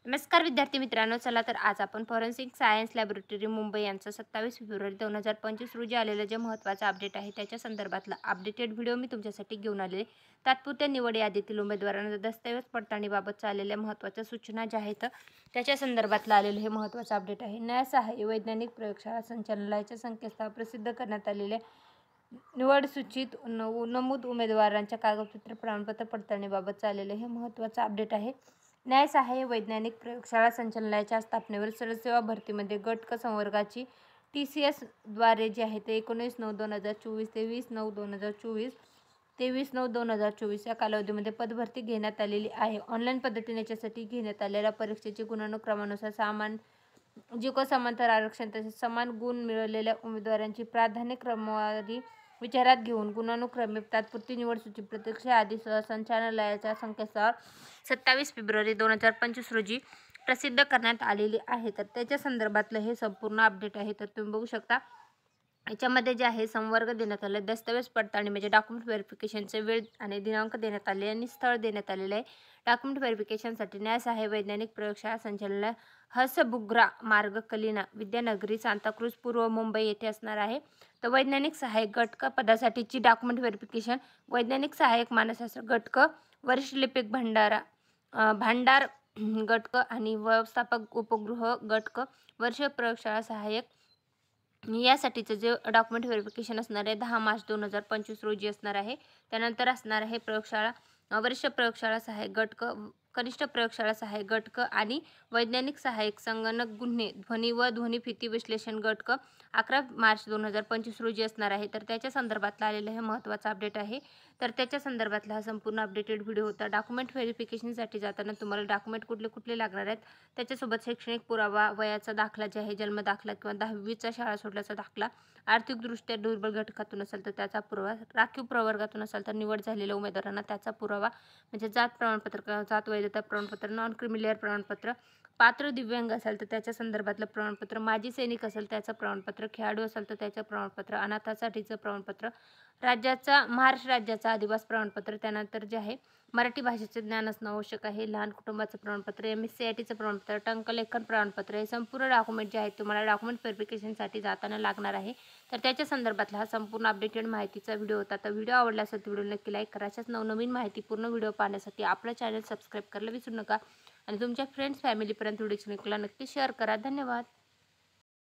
नमस्कार विद्यार्थी मित्रांनो, चला तर आज आपण फॉरेन्सिक सायन्स लॅबोरेटरी मुंबई यांचं 27 फेब्रुवारी 2025 रोजी आलेलं जे महत्त्वाचं अपडेट आहे त्याच्या संदर्भातला अपडेटेड व्हिडिओ मी तुमच्यासाठी घेऊन आलेले. तात्पुरत्या निवड यादीतील उमेदवारांना दस्तऐवज पडताळणीबाबत आलेल्या महत्त्वाच्या सूचना ज्या आहेत त्याच्या संदर्भातलं आलेलं हे महत्त्वाचं अपडेट आहे. न्यायसहाय्य वैज्ञानिक प्रयोगशाळा संचालनालयाच्या संकेतस्थळावर प्रसिद्ध करण्यात आलेल्या निवड सूचित नमूद उमेदवारांच्या कागदपत्र प्रमाणपत्र पडताळणीबाबत आलेलं हे महत्त्वाचं अपडेट आहे. न्यायसहाय्य वैज्ञानिक प्रयोगशाळा संचालनालयाच्या स्थापनेवर सरसेवा भरतीमध्ये गट क संवर्गाची TCS द्वारे जे आहे ते 19/9/2024 ते 20/9/2024 23/9/2024 या कालावधीमध्ये पदभरती घेण्यात आलेली आहे. ऑनलाईन पद्धतीने याच्यासाठी घेण्यात आलेल्या परीक्षेचे गुणानुक्रमानुसार समांतर आरक्षण तसेच समान गुण मिळवलेल्या उमेदवारांची प्राधान्य क्रमवारी विचारात घेऊन गुणानुक्रमे तात्पुरती निवड सूची प्रत्यक्ष यादीसह संचालनालयाच्या संकेतस्थळावर 27 फेब्रुवारी 2025 रोजी प्रसिद्ध करण्यात आलेली आहे. तर त्याच्या संदर्भातलं हे संपूर्ण अपडेट आहे. तर तुम्ही बघू शकता याच्यामध्ये जे आहे संवर्ग देण्यात आले, दस्तऐवज पडताळणी म्हणजे डॉक्युमेंट व्हेरिफिकेशनचे वेळ आणि दिनांक देण्यात आले आणि स्थळ देण्यात आलेले आहे. डॉक्युमेंट व्हेरिफिकेशनसाठी न्यायसहाय्य वैज्ञानिक प्रयोगशाळा संचालनालय हसबुग्रा मार्ग कलिना विद्यानगरी सांताक्रूझ पूर्व मुंबई येथे असणार आहे. तर वैज्ञानिक सहाय्यक गट क पदासाठीची डॉक्युमेंट व्हेरिफिकेशन वैज्ञानिक सहाय्यक मानसशास्त्र गट क, वरिष्ठ लिपिक भांडार गट क आणि व्यवस्थापक उपगृह गट क, वरिष्ठ प्रयोगशाळा सहाय्यक यासाठीचं जे डॉक्युमेंट व्हेरिफिकेशन असणार आहे 10 मार्च 2025 रोजी असणार आहे. त्यानंतर असणार आहे वरिष्ठ प्रयोगशाळा सहाय्यक गट क, कनिष्ठ प्रयोगशाळा सहाय्यक गट क आणि वैज्ञानिक सहाय्यक संगणक गुन्हे ध्वनी व ध्वनिफिती विश्लेषण गट क 11 मार्च 2025 रोजी असणार आहे. तर त्याच्या संदर्भातला आलेलं हे महत्त्वाचं अपडेट आहे. तर त्याच्या संदर्भातला हा संपूर्ण अपडेटेड व्हिडिओ होता. डॉक्युमेंट व्हेरिफिकेशनसाठी जाताना तुम्हाला डॉक्युमेंट कुठले लागणार आहेत त्याच्यासोबत शैक्षणिक पुरावा, वयाचा दाखला जे आहे जन्म दाखला किंवा 10वीचा शाळा सोडल्याचा दाखला, आर्थिकदृष्ट्या दुर्बल घटकातून असेल तर त्याचा पुरावा, राखीव प्रवर्गातून असेल तर निवड झालेल्या उमेदवारांना त्याचा पुरावा म्हणजे जात प्रमाणपत्र किंवा जात वैधता प्रमाणपत्र, नॉन क्रिमिलियर प्रमाणपत्र, पात्र दिव्यांग असेल तर त्याच्या संदर्भातलं प्रमाणपत्र, माजी सैनिक असेल त्याचं प्रमाणपत्र, खेळाडू असेल तर त्याचं प्रमाणपत्र, अनाथासाठीचं प्रमाणपत्र, महाराष्ट्र राज्याचं अधिवास प्रमाणपत्र, त्यानंतर जे आहे मराठी भाषेचे ज्ञान असणं आवश्यक आहे, लहान कुटुंबाचं प्रमाणपत्र, MSc-ITचं प्रमाणपत्र, टंकलेखन प्रमाणपत्र हे संपूर्ण डॉक्युमेंट जे आहेत तुम्हाला डॉक्युमेंट व्हेरिफिकेशनसाठी जाताना लागणार आहे. तर त्याच्या संदर्भातला हा संपूर्ण अपडेटेड माहितीचा व्हिडिओ होता. तर व्हिडिओ आवडला असेल तर व्हिडिओ नक्की लाईक करा. अशाच नवनवीन माहितीपूर्ण व्हिडिओ पाहण्यासाठी आपलं चॅनल सबस्क्राईब करायला विसरू नका आणि तुमच्या फ्रेंड्स फॅमिलीपर्यंत व्हिडिओ नक्की शेअर करा. धन्यवाद.